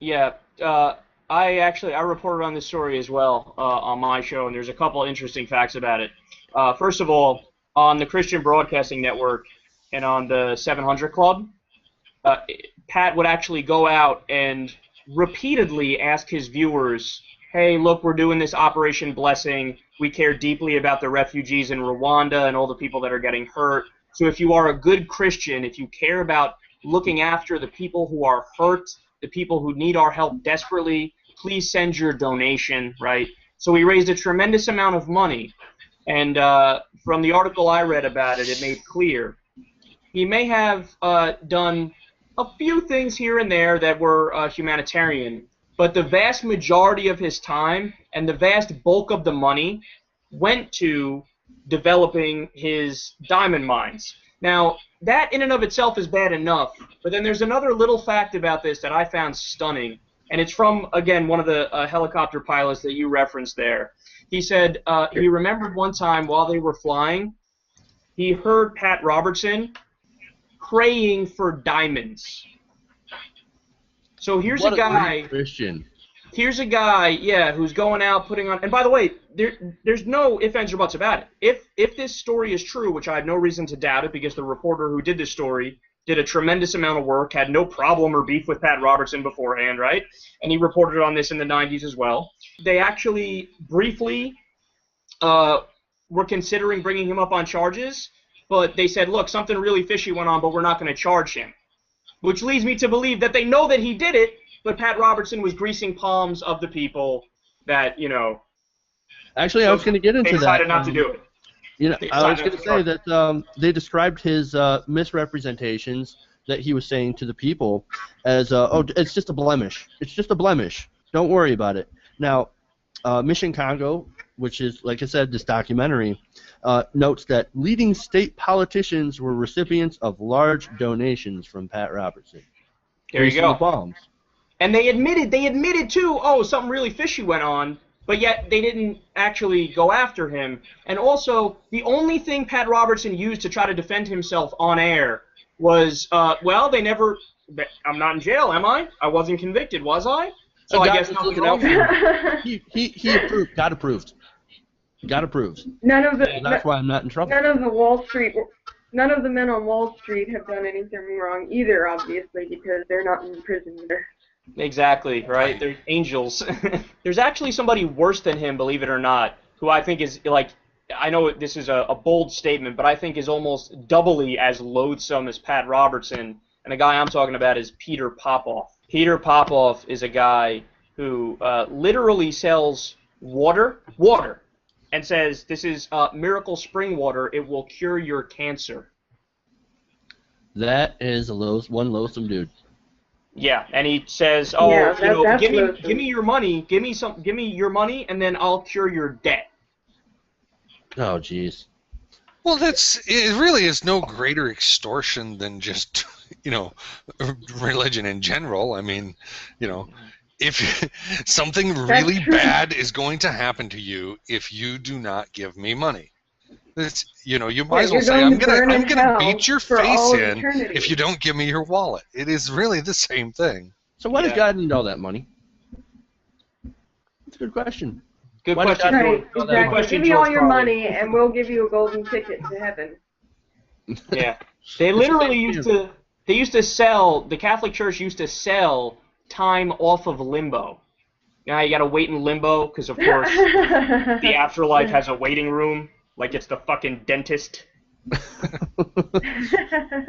Yeah, I reported on this story as well on my show, and there's a couple interesting facts about it. First of all, on the Christian Broadcasting Network and on the 700 Club, uh, Pat would actually go out and repeatedly ask his viewers, "Hey, look, we're doing this Operation Blessing. We care deeply about the refugees in Rwanda and all the people that are getting hurt. So if you are a good Christian, if you care about looking after the people who are hurt, the people who need our help desperately, please send your donation," right? So he raised a tremendous amount of money. And from the article I read about it, it made clear he may have done a few things here and there that were humanitarian, but the vast majority of his time and the vast bulk of the money went to developing his diamond mines. Now, that in and of itself is bad enough, but then there's another little fact about this that I found stunning, and it's from, again, one of the helicopter pilots that you referenced there. He said he remembered one time while they were flying, he heard Pat Robertson praying for diamonds. So here's What a guy. Christian. Here's a guy, yeah, who's going out putting on. And by the way, there's no ifs, ands, or buts about it. If this story is true, which I have no reason to doubt it, because the reporter who did this story did a tremendous amount of work, had no problem or beef with Pat Robertson beforehand, right? And he reported on this in the 90s as well. They actually briefly were considering bringing him up on charges, but they said, look, something really fishy went on, but we're not going to charge him. Which leads me to believe that they know that he did it, but Pat Robertson was greasing palms of the people that, Actually, I was going to get into they that. decided not to do it. I was going to say that they described his misrepresentations that he was saying to the people as, oh, it's just a blemish. It's just a blemish. Don't worry about it. Now, Mission Congo, which is, like I said, this documentary, notes that leading state politicians were recipients of large donations from Pat Robertson. There you go. Bombs. And they admitted too, oh, something really fishy went on, but yet they didn't actually go after him. And also, the only thing Pat Robertson used to try to defend himself on air was, well, they never, I'm not in jail, am I? I wasn't convicted, was I? So I guess nothing wrong. He approved, got approved. Got approved. That's why I'm not in trouble. None of the men on Wall Street have done anything wrong either, obviously, because they're not in prison either. Exactly, right? They're angels. There's actually somebody worse than him, believe it or not, who I think is, like, I know this is a bold statement, but I think is almost doubly as loathsome as Pat Robertson. And the guy I'm talking about is Peter Popoff. Peter Popoff is a guy who literally sells water, and says, this is miracle spring water, it will cure your cancer. That is one loathsome dude. Yeah, and he says, "Oh, yeah, give me your money, give me your money, and then I'll cure your debt." Oh, jeez. Well, it really is no greater extortion than just, religion in general. I mean, if something really bad is going to happen to you if you do not give me money. It's, you might as well say, I'm gonna beat your face in if you don't give me your wallet. It is really the same thing. So why does God need all that money? That's a good question. Good question. Right, exactly. Give me all your money, and we'll give you a golden ticket to heaven. Yeah, they literally used to sell. The Catholic Church used to sell time off of limbo. You got to wait in limbo because, of course, the afterlife has a waiting room. Like it's the fucking dentist.